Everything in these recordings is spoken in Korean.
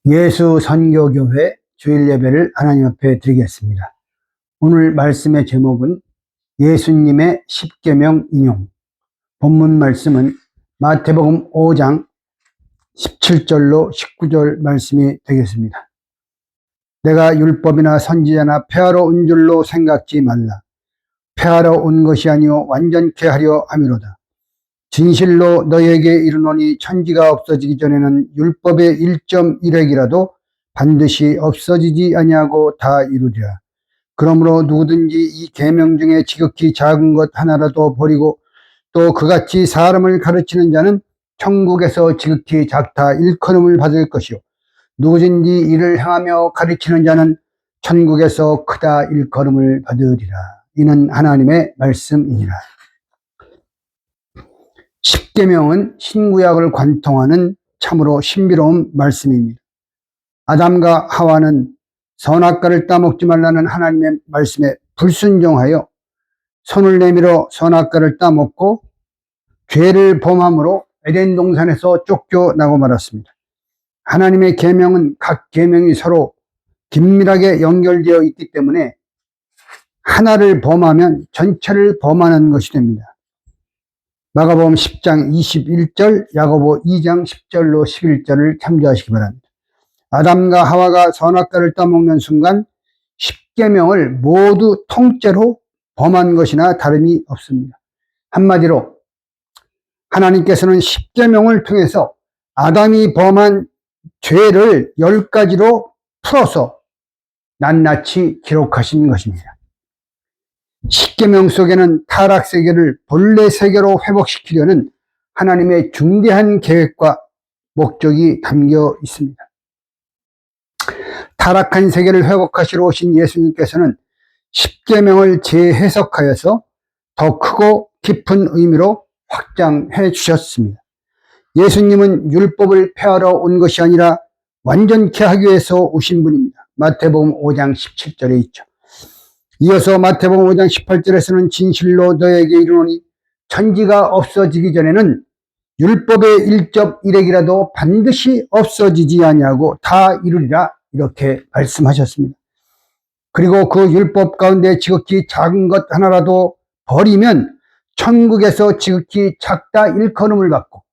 예수 선교교회 주일 예배를 하나님 앞에 드리겠습니다. 오늘 말씀의 제목은 예수님의 십계명 인용. 본문 말씀은 마태복음 5장 17절로 19절 말씀이 되겠습니다. 내가 율법이나 선지자나 폐하러 온 줄로 생각지 말라. 폐하러 온 것이 아니요 완전케 하려 함이로다. 진실로 너에게 이르노니 천지가 없어지기 전에는 율법의 1.1획이라도 반드시 없어지지 아니하고 다 이루리라. 그러므로 누구든지 이 계명 중에 지극히 작은 것 하나라도 버리고 또 그같이 사람을 가르치는 자는 천국에서 지극히 작다 일컬음을 받을 것이요 누구든지 이를 행하며 가르치는 자는 천국에서 크다 일컬음을 받으리라. 이는 하나님의 말씀이니라. 십계명은 신구약을 관통하는 참으로 신비로운 말씀입니다. 아담과 하와는 선악과를 따먹지 말라는 하나님의 말씀에 불순종하여 손을 내밀어 선악과를 따먹고 죄를 범함으로 에덴 동산에서 쫓겨나고 말았습니다. 하나님의 계명은 각 계명이 서로 긴밀하게 연결되어 있기 때문에 하나를 범하면 전체를 범하는 것이 됩니다. 마가복음 10장 21절, 야고보 2장 10절로 11절을 참조하시기 바랍니다. 아담과 하와가 선악과를 따먹는 순간 십계명을 모두 통째로 범한 것이나 다름이 없습니다. 한마디로 하나님께서는 십계명을 통해서 아담이 범한 죄를 10가지로 풀어서 낱낱이 기록하신 것입니다. 십계명 속에는 타락 세계를 본래 세계로 회복시키려는 하나님의 중대한 계획과 목적이 담겨 있습니다. 타락한 세계를 회복하시러 오신 예수님께서는 십계명을 재해석하여서 더 크고 깊은 의미로 확장해 주셨습니다. 예수님은 율법을 폐하러 온 것이 아니라 완전케 하기 위해서 오신 분입니다. 마태복음 5장 17절에 있죠. 이어서 마태복음 5장 18절에서는 진실로 너에게 이르노니 천지가 없어지기 전에는 율법의 1.1획이라도 반드시 없어지지 아니하고 다 이루리라 이렇게 말씀하셨습니다. 그리고 그 율법 가운데 지극히 작은 것 하나라도 버리면 천국에서 지극히 작다 일컬음을 받고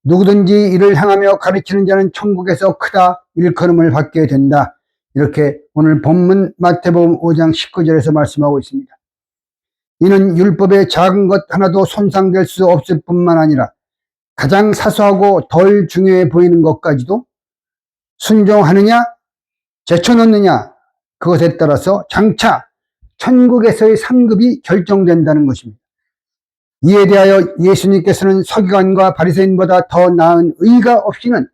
누구든지 이를 행하며 가르치는 자는 천국에서 크다 일컬음을 받게 된다. 이렇게 오늘 본문 마태복음 5장 19절에서 말씀하고 있습니다. 이는 율법의 작은 것 하나도 손상될 수 없을 뿐만 아니라 가장 사소하고 덜 중요해 보이는 것까지도 순종하느냐 제쳐놓느냐 그것에 따라서 장차 천국에서의 상급이 결정된다는 것입니다. 이에 대하여 예수님께서는 서기관과 바리새인보다 더 나은 의가 없이는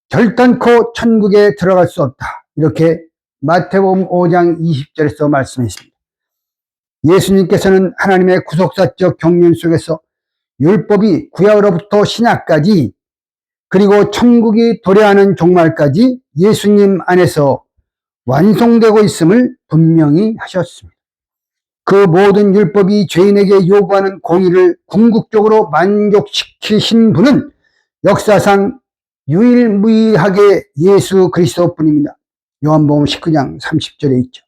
결단코 천국에 들어갈 수 없다. 이렇게 마태복음 5장 20절에서 말씀했습니다. 예수님께서는 하나님의 구속사적 경륜 속에서 율법이 구약으로부터 신약까지 그리고 천국이 도래하는 종말까지 예수님 안에서 완성되고 있음을 분명히 하셨습니다. 그 모든 율법이 죄인에게 요구하는 공의를 궁극적으로 만족시키신 분은 역사상 유일무이하게 예수 그리스도뿐입니다. 요한복음 19장 30절에 있죠.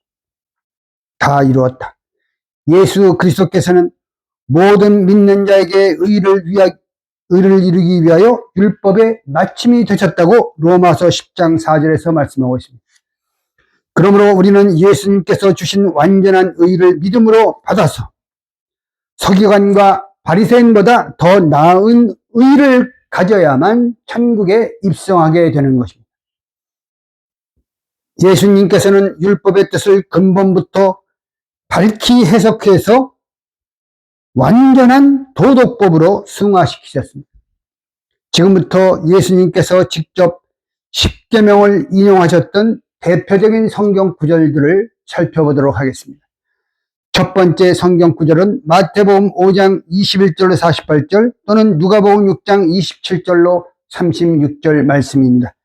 다 이루었다. 예수 그리스도께서는 모든 믿는 자에게 의를 이루기 위하여 율법의 마침이 되셨다고 로마서 10장 4절에서 말씀하고 있습니다. 그러므로 우리는 예수님께서 주신 완전한 의를 믿음으로 받아서 서기관과 바리새인보다 더 나은 의를 가져야만 천국에 입성하게 되는 것입니다. 예수님께서는 율법의 뜻을 근본부터 밝히 해석해서 완전한 도덕법으로 승화시키셨습니다. 지금부터 예수님께서 직접 십계명을 인용하셨던 대표적인 성경 구절들을 살펴보도록 하겠습니다. 첫 번째 성경 구절은 마태복음 5장 21절로 48절 또는 누가복음 6장 27절로 36절 말씀입니다.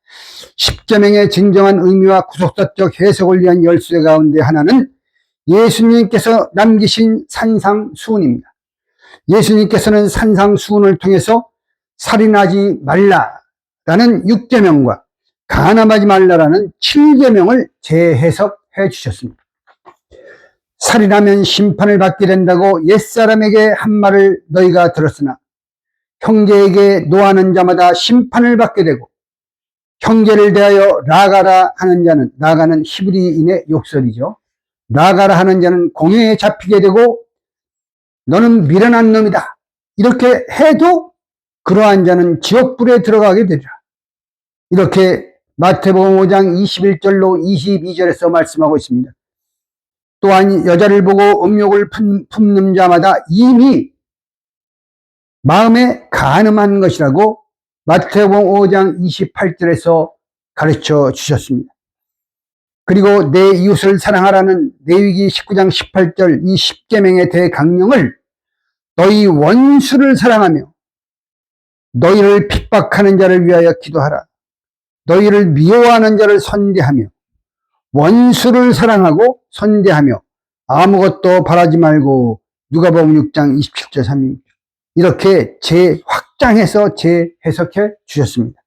십계명의 진정한 의미와 구속사적 해석을 위한 열쇠 가운데 하나는 예수님께서 남기신 산상수훈입니다. 예수님께서는 산상수훈을 통해서 살인하지 말라라는 6계명과 간음하지 말라라는 7계명을 재해석해 주셨습니다. 살인하면 심판을 받게 된다고 옛사람에게 한 말을 너희가 들었으나 형제에게 노하는 자마다 심판을 받게 되고 형제를 대하여 라가라 하는 자는, 라가는 히브리인의 욕설이죠. 라가라 하는 자는 공회에 잡히게 되고 너는 미련한 놈이다 이렇게 해도 그러한 자는 지옥불에 들어가게 되리라. 이렇게 마태복음 5장 21절로 22절에서 말씀하고 있습니다. 또한 여자를 보고 음욕을 품는 자마다 이미 마음에 간음한 것이라고 마태복음 5장 28절에서 가르쳐 주셨습니다. 그리고 내 이웃을 사랑하라는 레위기 19장 18절 이 10계명의 대강령을 너희 원수를 사랑하며 너희를 핍박하는 자를 위하여 기도하라. 너희를 미워하는 자를 선대하며 원수를 사랑하고 선대하며 아무것도 바라지 말고 누가복음 6장 27절 36절 이렇게 재확장해서 재해석해 주셨습니다.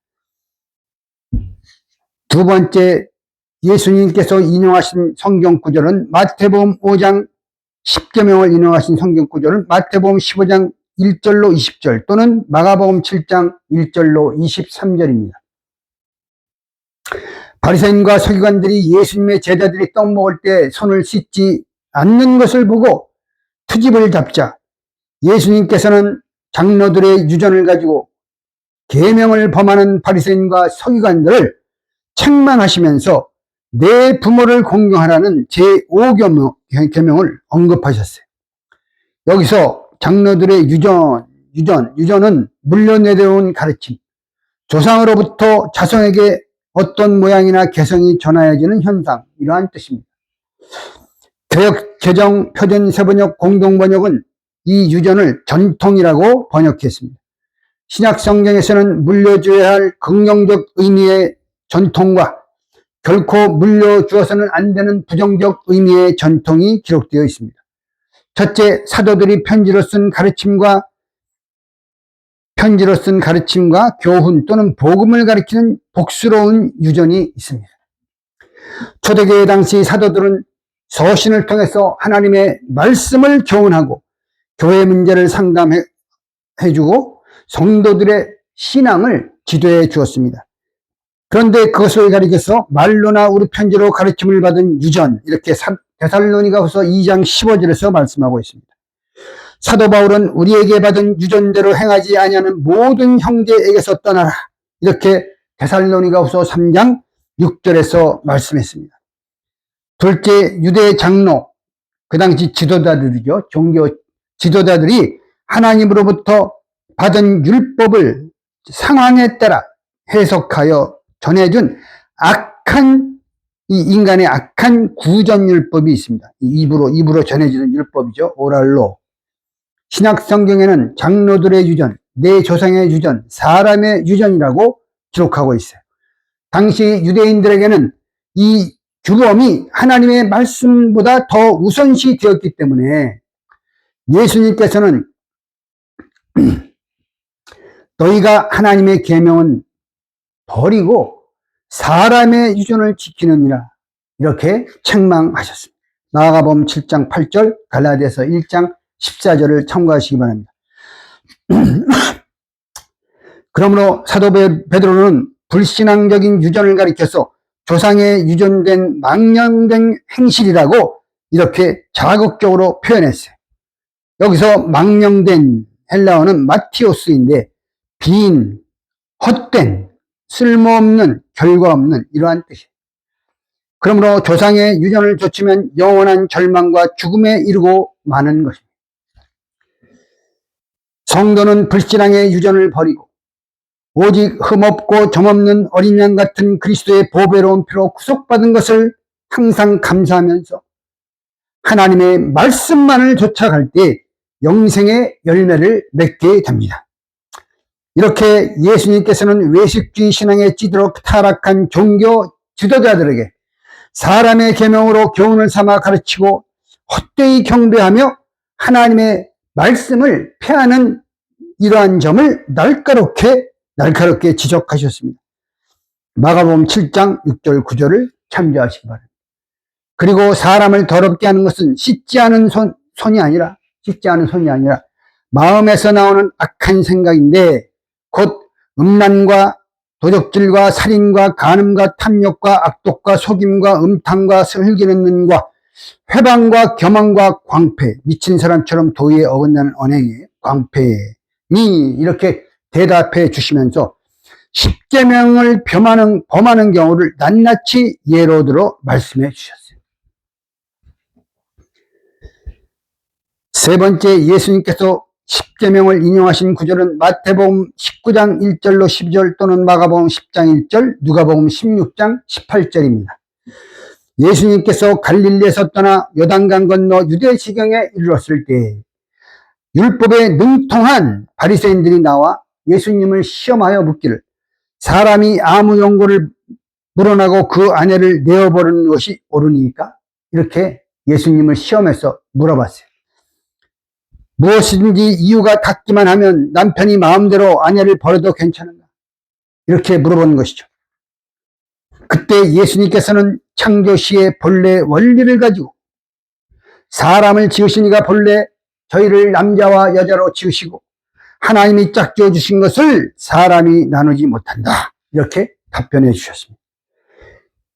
두 번째 예수님께서 인용하신 성경 구절은 마태복음 5장 10계명을 인용하신 성경 구절은 마태복음 15장 1절로 20절 또는 마가복음 7장 1절로 23절입니다. 바리새인과 서기관들이 예수님의 제자들이 떡 먹을 때 손을 씻지 않는 것을 보고 트집을 잡자 예수님께서는 장로들의 유전을 가지고 계명을 범하는 바리새인과 서기관들을 책망하시면서 내 부모를 공경하라는 제5계명을 언급하셨어요. 여기서 장로들의 유전은 물려내려온 가르침, 조상으로부터 자손에게 어떤 모양이나 개성이 전하여지는 현상, 이러한 뜻입니다. 개역, 개정, 표준, 세번역, 공동번역은 이 유전을 전통이라고 번역했습니다. 신약 성경에서는 물려줘야 할 긍정적 의미의 전통과 결코 물려주어서는 안 되는 부정적 의미의 전통이 기록되어 있습니다. 첫째, 사도들이 편지로 쓴 가르침과 교훈 또는 복음을 가리키는 복스러운 유전이 있습니다. 초대교회 당시 사도들은 서신을 통해서 하나님의 말씀을 교훈하고 교회 문제를 상담해주고 성도들의 신앙을 지도해 주었습니다. 그런데 그것을 가리켜서 말로나 우리 편지로 가르침을 받은 유전, 이렇게 데살로니가후서 2장 15절에서 말씀하고 있습니다. 사도 바울은 우리에게 받은 유전대로 행하지 아니하는 모든 형제에게서 떠나라, 이렇게 데살로니가후서 3장 6절에서 말씀했습니다. 둘째, 유대 장로, 그 당시 지도자들이죠. 종교 지도자들이 하나님으로부터 받은 율법을 상황에 따라 해석하여 전해준 이 인간의 악한 구전율법이 있습니다. 입으로 전해지는 율법이죠. 오랄로. 신약 성경에는 장로들의 유전, 내 조상의 유전, 사람의 유전이라고 기록하고 있어요. 당시 유대인들에게는 이 규범이 하나님의 말씀보다 더 우선시 되었기 때문에 예수님께서는 너희가 하나님의 계명은 버리고 사람의 유전을 지키느니라, 이렇게 책망하셨습니다. 마가복음 7장 8절, 갈라디아서 1장 14절을 참고하시기 바랍니다. 그러므로 사도 베드로는 불신앙적인 유전을 가리켜서 조상의 유전된 망령된 행실이라고 이렇게 자극적으로 표현했어요. 여기서 망령된 헬라어는 마티오스인데 빈, 헛된, 쓸모없는, 결과 없는 이러한 뜻이에요. 그러므로 조상의 유전을 좇으면 영원한 절망과 죽음에 이르고 마는 것입니다. 성도는 불신앙의 유전을 버리고 오직 흠없고 점없는 어린 양 같은 그리스도의 보배로운 피로 구속받은 것을 항상 감사하면서 하나님의 말씀만을 쫓아갈 때 영생의 열매를 맺게 됩니다. 이렇게 예수님께서는 외식주의 신앙에 찌도록 타락한 종교 지도자들에게 사람의 계명으로 교훈을 삼아 가르치고 헛되이 경배하며 하나님의 말씀을 폐하는 이러한 점을 날카롭게 지적하셨습니다. 마가복음 7장 6절 9절을 참조하시기 바랍니다. 그리고 사람을 더럽게 하는 것은 씻지 않은 손이 아니라 마음에서 나오는 악한 생각인데 곧 음란과 도적질과 살인과 간음과 탐욕과 악독과 속임과 음탕과 슬기는 눈과 회방과 교만과 광패, 미친 사람처럼 도의에 어긋나는 언행에 광패니 이렇게 대답해 주시면서 십계명을 범하는 경우를 낱낱이 예로 들어 말씀해 주셨어요. 세 번째, 예수님께서 십계명을 인용하신 구절은 마태복음 19장 1절로 12절 또는 마가복음 10장 1절, 누가복음 16장 18절입니다. 예수님께서 갈릴리에서 떠나 요단강 건너 유대지경에 이르렀을 때 율법에 능통한 바리새인들이 나와 예수님을 시험하여 묻기를 사람이 아무 용고를 물어나고 그 아내를 내어버리는 것이 옳으니까? 이렇게 예수님을 시험해서 물어봤어요. 무엇이든지 이유가 닿기만 하면 남편이 마음대로 아내를 버려도 괜찮은가? 이렇게 물어보는 것이죠. 그때 예수님께서는 창조시의 본래 원리를 가지고 사람을 지으시니가 본래 저희를 남자와 여자로 지으시고 하나님이 짝지어 주신 것을 사람이 나누지 못한다. 이렇게 답변해 주셨습니다.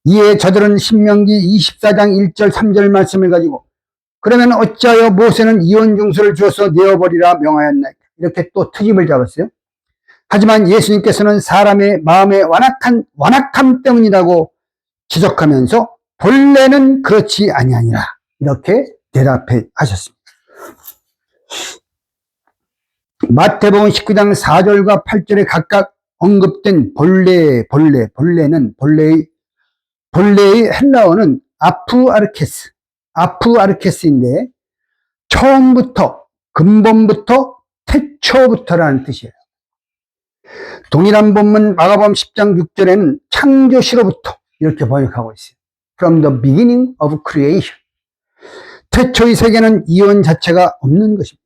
이에 저들은 신명기 24장 1절 3절 말씀을 가지고 그러면 어찌하여 모세는 이혼중서를 주어서 내어버리라 명하였나이까? 이렇게 또 트집을 잡았어요. 하지만 예수님께서는 사람의 마음의 완악함 때문이라고 지적하면서 본래는 그렇지 아니하니라 이렇게 대답해 하셨습니다. 마태복음 19장 4절과 8절에 각각 언급된 본래는 본래의 헬라어는 아프아르케스인데 처음부터 근본부터 태초부터라는 뜻이에요. 동일한 본문 마가복음 10장 6절에는 창조시로부터 이렇게 번역하고 있어요. From the beginning of creation. 태초의 세계는 이혼 자체가 없는 것입니다.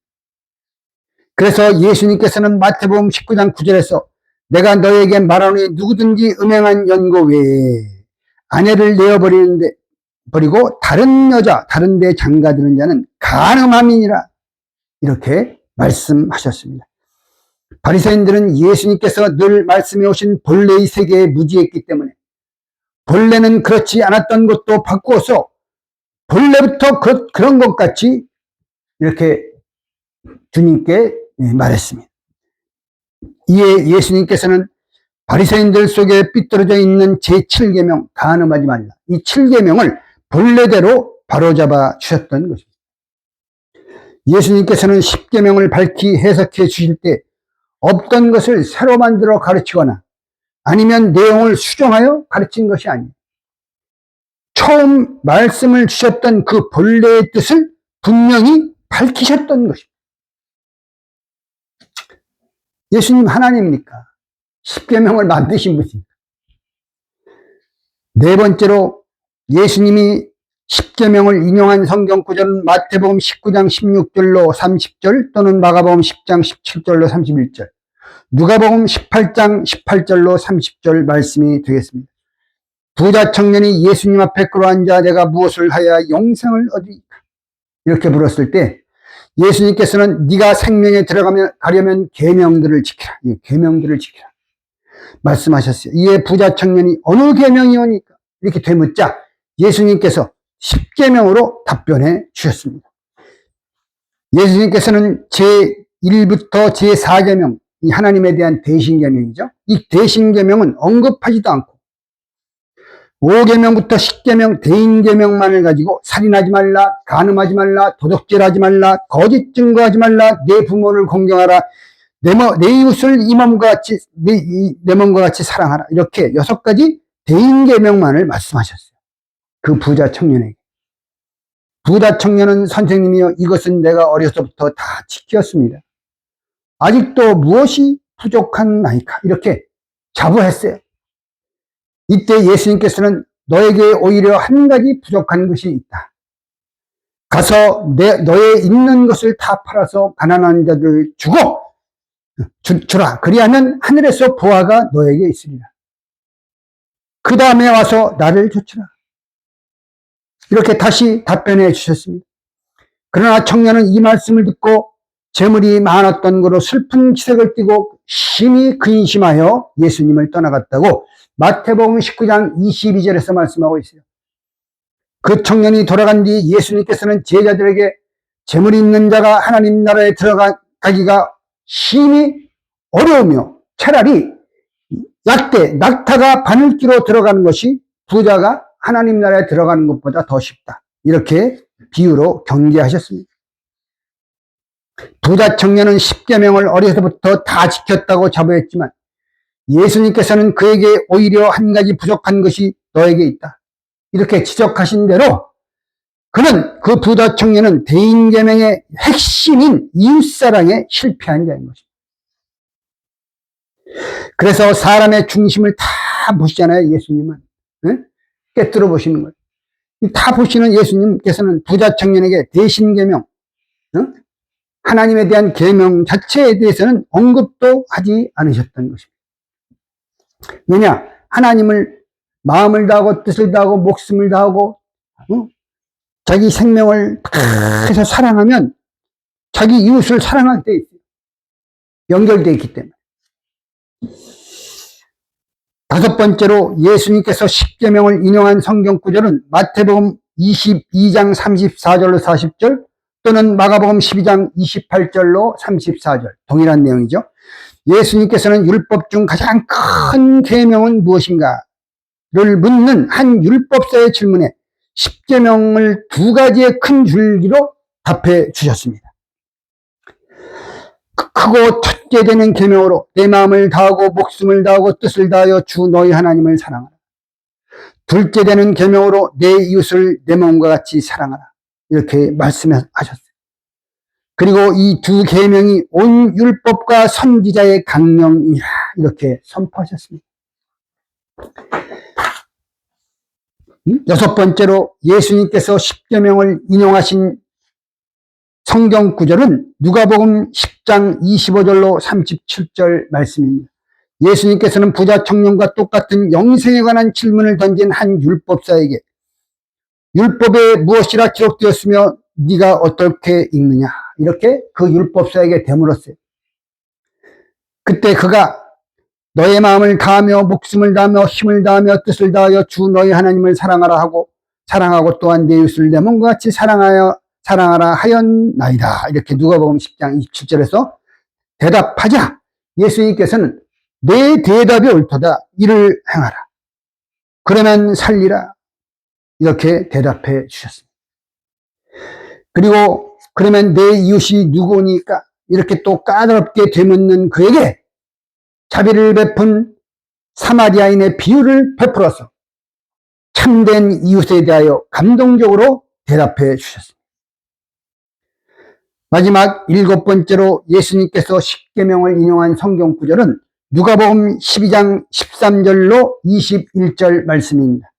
그래서 예수님께서는 마태복음 19장 9절에서 내가 너에게 말하노니 누구든지 음행한 연고 외에 아내를 버리고 다른 데 장가드는 자는 간음함이니라 이렇게 말씀하셨습니다. 바리새인들은 예수님께서 늘 말씀해 오신 본래의 세계에 무지했기 때문에 본래는 그렇지 않았던 것도 바꾸어서 본래부터 그런 것 같이 이렇게 주님께 말했습니다. 이에 예수님께서는 바리새인들 속에 삐뚤어져 있는 제7계명 간음하지 말라. 이 7계명을 본래대로 바로잡아 주셨던 것입니다. 예수님께서는 10계명을 밝히 해석해 주실 때 없던 것을 새로 만들어 가르치거나 아니면 내용을 수정하여 가르친 것이 아니에요. 처음 말씀을 주셨던 그 본래의 뜻을 분명히 밝히셨던 것입니다. 예수님 하나님입니까? 10계명을 만드신 분입니다. 네 번째로 예수님이 10계명을 인용한 성경 구절은 마태복음 19장 16절로 30절 또는 마가복음 10장 17절로 31절, 누가복음 18장 18절로 30절 말씀이 되겠습니다. 부자 청년이 예수님 앞에 끌어앉아 내가 무엇을 하여야 영생을 얻으리까? 이렇게 물었을 때 예수님께서는 네가 생명에 가려면 계명들을 지키라. 계명들을 지키라. 말씀하셨어요. 이에 부자 청년이 어느 계명이오니까? 이렇게 되묻자 예수님께서 10계명으로 답변해 주셨습니다. 예수님께서는 제1부터 제4계명, 이 하나님에 대한 대신계명이죠. 이 대신계명은 언급하지도 않고 5계명부터 10계명 대인계명만을 가지고 살인하지 말라, 간음하지 말라, 도둑질하지 말라, 거짓 증거하지 말라, 내 부모를 공경하라, 내 이웃을 내 몸과 같이 사랑하라. 이렇게 6가지 대인계명만을 말씀하셨어요. 그 부자 청년에게. 부자 청년은 선생님이여 이것은 내가 어려서부터 다 지켰습니다. 아직도 무엇이 부족한 나이까? 이렇게 자부했어요. 이때 예수님께서는 너에게 오히려 한 가지 부족한 것이 있다. 가서 너의 있는 것을 다 팔아서 가난한 자들 주라. 그리하면 하늘에서 보화가 너에게 있으리라. 그 다음에 와서 나를 조치라. 이렇게 다시 답변해 주셨습니다. 그러나 청년은 이 말씀을 듣고 재물이 많았던 거로 슬픈 기색을 띠고 심히 근심하여 예수님을 떠나갔다고 마태복음 19장 22절에서 말씀하고 있어요. 그 청년이 돌아간 뒤 예수님께서는 제자들에게 재물이 있는 자가 하나님 나라에 들어가기가 심히 어려우며 차라리 낙타가 바늘기로 들어가는 것이 부자가 하나님 나라에 들어가는 것보다 더 쉽다. 이렇게 비유로 경계하셨습니다. 부자 청년은 십계명을 어려서부터 다 지켰다고 자부했지만 예수님께서는 그에게 오히려 한 가지 부족한 것이 너에게 있다. 이렇게 지적하신 대로 그 부자 청년은 대인계명의 핵심인 이웃사랑에 실패한 자인 것입니다. 그래서 사람의 중심을 다 보시잖아요, 예수님은. 응? 깨뜨려 보시는 거예요. 다 보시는 예수님께서는 부자 청년에게 대신계명, 응? 하나님에 대한 계명 자체에 대해서는 언급도 하지 않으셨던 것입니다. 왜냐? 하나님을 마음을 다하고 뜻을 다하고 목숨을 다하고 자기 생명을 다 해서 사랑하면 자기 이웃을 사랑하게 돼 있어요. 연결되어 있기 때문에. 다섯 번째로 예수님께서 십계명을 인용한 성경 구절은 마태복음 22장 34절로 40절 또는 마가복음 12장 28절로 34절 동일한 내용이죠. 예수님께서는 율법 중 가장 큰 계명은 무엇인가를 묻는 한 율법사의 질문에 십계명을 두 가지의 큰 줄기로 답해 주셨습니다. 크고 첫째 되는 계명으로 내 마음을 다하고 목숨을 다하고 뜻을 다하여 주 너희 하나님을 사랑하라. 둘째 되는 계명으로 내 이웃을 내 몸과 같이 사랑하라. 이렇게 말씀하셨어요. 그리고 이 두 계명이 온 율법과 선지자의 강령이라 이렇게 선포하셨습니다. 여섯 번째로 예수님께서 십계명을 인용하신 성경 구절은 누가복음 10장 25절로 37절 말씀입니다. 예수님께서는 부자 청년과 똑같은 영생에 관한 질문을 던진 한 율법사에게 율법에 무엇이라 기록되었으며 네가 어떻게 읽느냐 이렇게 그 율법사에게 되물었어요. 그때 그가 너의 마음을 다하며 목숨을 다하며 힘을 다하며 뜻을 다하여 주 너희 하나님을 사랑하라 하고 사랑하고 또한 내 이웃을 내 몸과 같이 사랑하라 하였나이다. 이렇게 누가복음 10장 27절에서 대답하자 예수님께서는 내 대답이 옳도다. 이를 행하라. 그러면 살리라. 이렇게 대답해 주셨습니다. 그리고 그러면 내 이웃이 누구니까? 이렇게 또 까다롭게 되묻는 그에게 자비를 베푼 사마리아인의 비유를 베풀어서 참된 이웃에 대하여 감동적으로 대답해 주셨습니다. 마지막 일곱 번째로 예수님께서 십계명을 인용한 성경 구절은 누가복음 12장 13절로 21절 말씀입니다.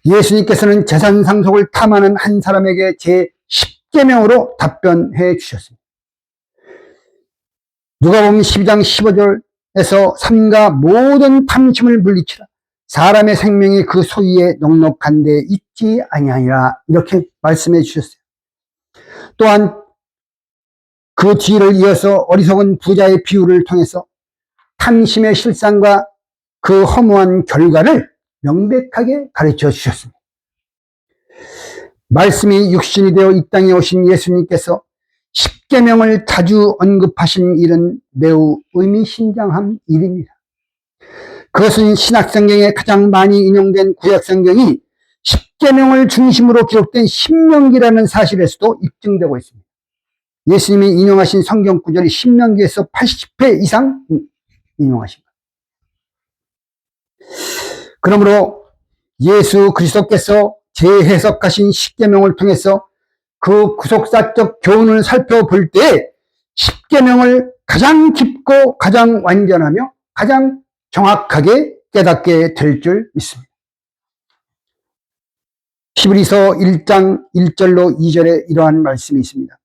예수님께서는 재산 상속을 탐하는 한 사람에게 제 10계명으로 답변해 주셨습니다. 누가복음 12장 15절에서 삼가 모든 탐심을 물리치라. 사람의 생명이 그 소유에 넉넉한데 있지 아니하니라. 이렇게 말씀해 주셨어요. 또한 그 뒤를 이어서 어리석은 부자의 비유를 통해서 탐심의 실상과 그 허무한 결과를 명백하게 가르쳐 주셨습니다. 말씀이 육신이 되어 이 땅에 오신 예수님께서 십계명을 자주 언급하신 일은 매우 의미심장한 일입니다. 그것은 신약성경에 가장 많이 인용된 구약성경이 십계명을 중심으로 기록된 신명기라는 사실에서도 입증되고 있습니다. 예수님이 인용하신 성경 구절이 신명기에서 80회 이상 인용하신 거예요. 그러므로 예수 그리스도께서 재해석하신 십계명을 통해서 그 구속사적 교훈을 살펴볼 때 십계명을 가장 깊고 가장 완전하며 가장 정확하게 깨닫게 될 줄 믿습니다. 히브리서 1장 1절로 2절에 이러한 말씀이 있습니다.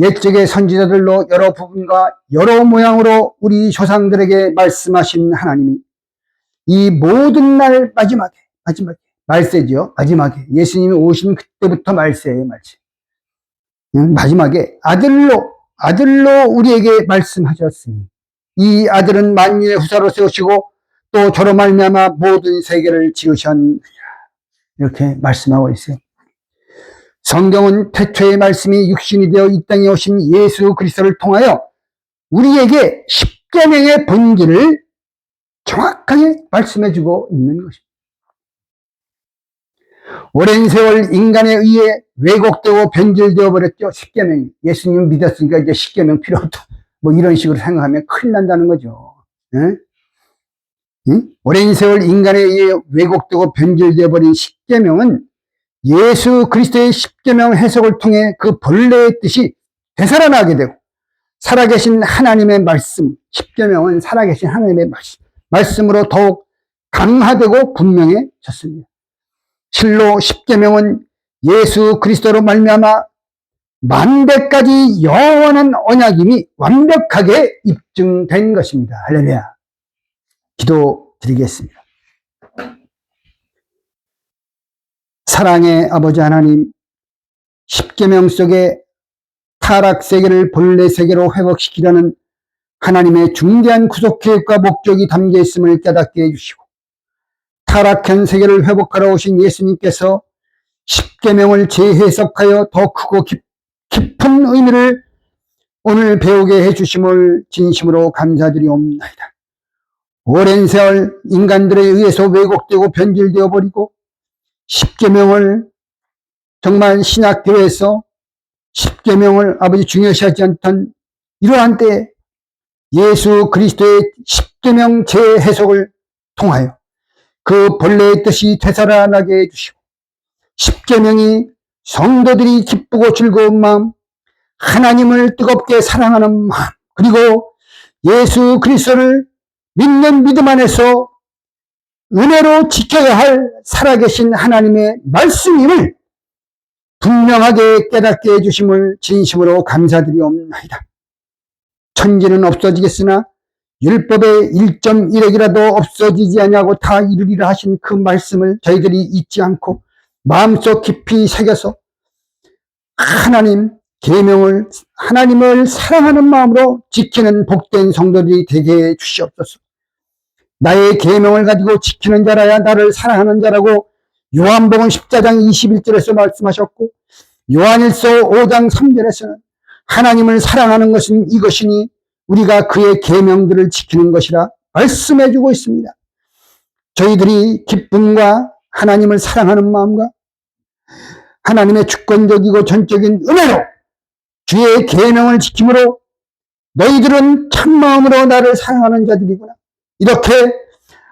옛적의 선지자들로 여러 부분과 여러 모양으로 우리 조상들에게 말씀하신 하나님이 이 모든 날 마지막에 말세죠. 마지막에 예수님이 오신 그때부터 말세예요. 말세. 마지막에 아들로 우리에게 말씀하셨으니 이 아들은 만민의 후사로 세우시고 또 저로 말미암아 모든 세계를 지으셨느니라. 이렇게 말씀하고 있어요. 성경은 태초의 말씀이 육신이 되어 이 땅에 오신 예수 그리스도를 통하여 우리에게 십계명의 본질을 정확하게 말씀해주고 있는 것입니다. 오랜 세월 인간에 의해 왜곡되고 변질되어 버렸죠. 십계명. 예수님 믿었으니까 이제 십계명 필요 없다. 뭐 이런 식으로 생각하면 큰일 난다는 거죠. 응? 응? 오랜 세월 인간에 의해 왜곡되고 변질되어 버린 십계명은 예수 그리스도의 십계명 해석을 통해 그 본래의 뜻이 되살아나게 되고 살아계신 하나님의 말씀, 십계명은 살아계신 하나님의 말씀으로 더욱 강화되고 분명해졌습니다. 실로 십계명은 예수 그리스도로 말미암아 만대까지 영원한 언약임이 완벽하게 입증된 것입니다. 할렐루야. 기도드리겠습니다. 사랑의 아버지 하나님, 십계명 속에 타락 세계를 본래 세계로 회복시키려는 하나님의 중대한 구속 계획과 목적이 담겨 있음을 깨닫게 해주시고 타락한 세계를 회복하러 오신 예수님께서 십계명을 재해석하여 더 크고 깊은 의미를 오늘 배우게 해주심을 진심으로 감사드리옵나이다. 오랜 세월 인간들에 의해서 왜곡되고 변질되어 버리고 십계명을 정말 신학교에서 십계명을 아버지 중요시하지 않던 이러한 때에 예수 그리스도의 십계명 재해석을 통하여 그 본래의 뜻이 되살아나게 해주시고 십계명이 성도들이 기쁘고 즐거운 마음, 하나님을 뜨겁게 사랑하는 마음, 그리고 예수 그리스도를 믿는 믿음 안에서 은혜로 지켜야 할 살아계신 하나님의 말씀임을 분명하게 깨닫게 해주심을 진심으로 감사드리옵나이다. 천지는 없어지겠으나 율법의 1.1핵이라도 없어지지 아니하고 다 이루리라 하신 그 말씀을 저희들이 잊지 않고 마음속 깊이 새겨서 계명을 하나님을 사랑하는 마음으로 지키는 복된 성도들이 되게 해 주시옵소서. 나의 계명을 가지고 지키는 자라야 나를 사랑하는 자라고 요한복음 14장 21절에서 말씀하셨고 요한일서 5장 3절에서는 하나님을 사랑하는 것은 이것이니 우리가 그의 계명들을 지키는 것이라 말씀해 주고 있습니다. 저희들이 기쁨과 하나님을 사랑하는 마음과 하나님의 주권적이고 전적인 은혜로 주의 계명을 지킴으로 너희들은 참마음으로 나를 사랑하는 자들이구나. 이렇게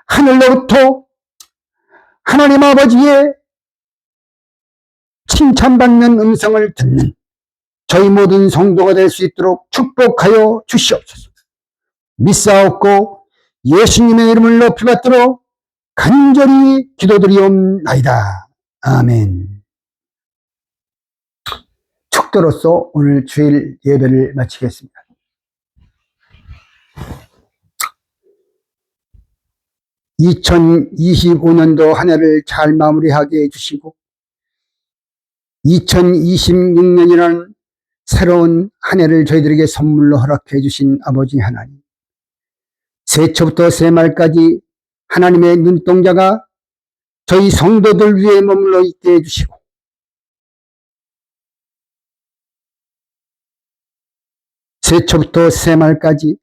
하늘로부터 하나님 아버지의 칭찬받는 음성을 듣는 저희 모든 성도가 될 수 있도록 축복하여 주시옵소서. 믿사옵고 예수님의 이름을 높이 받들어 간절히 기도드리옵나이다. 아멘. 축도로서 오늘 주일 예배를 마치겠습니다. (2025년도) 한 해를 잘 마무리하게 해주시고 2026년이라는 새로운 한 해를 저희들에게 선물로 허락해 주신 아버지 하나님, 새초부터 새말까지 하나님의 눈동자가 저희 성도들 위에 머물러 있게 해주시고 새초부터 새말까지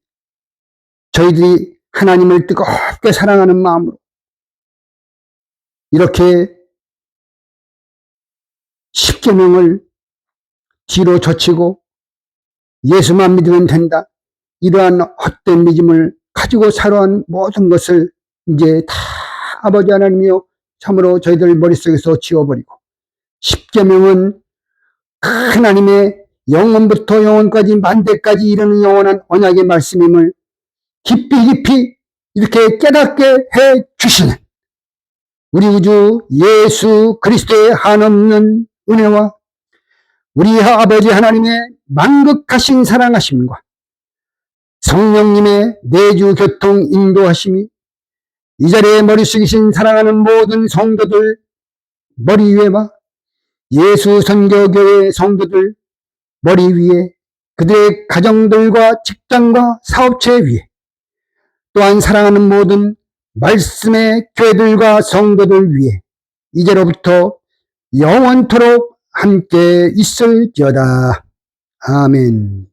저희들이 하나님을 뜨겁게 사랑하는 마음으로 이렇게 십계명을 뒤로 젖히고 예수만 믿으면 된다, 이러한 헛된 믿음을 가지고 살아온 모든 것을 이제 다 아버지 하나님이여 참으로 저희들 머릿속에서 지워버리고 십계명은 하나님의 영원부터 영원까지 만대까지 이르는 영원한 언약의 말씀임을 깊이 이렇게 깨닫게 해 주시는 우리 우주 예수 그리스도의 한없는 은혜와 우리 아버지 하나님의 만극하신 사랑하심과 성령님의 내주 교통 인도하심이 이 자리에 머리 숙이신 사랑하는 모든 성도들 머리 위에와 예수 선교교회 성도들 머리 위에, 그들의 가정들과 직장과 사업체 위에, 또한 사랑하는 모든 말씀의 교회들과 성도들 위에 이제로부터 영원토록 함께 있을지어다. 아멘.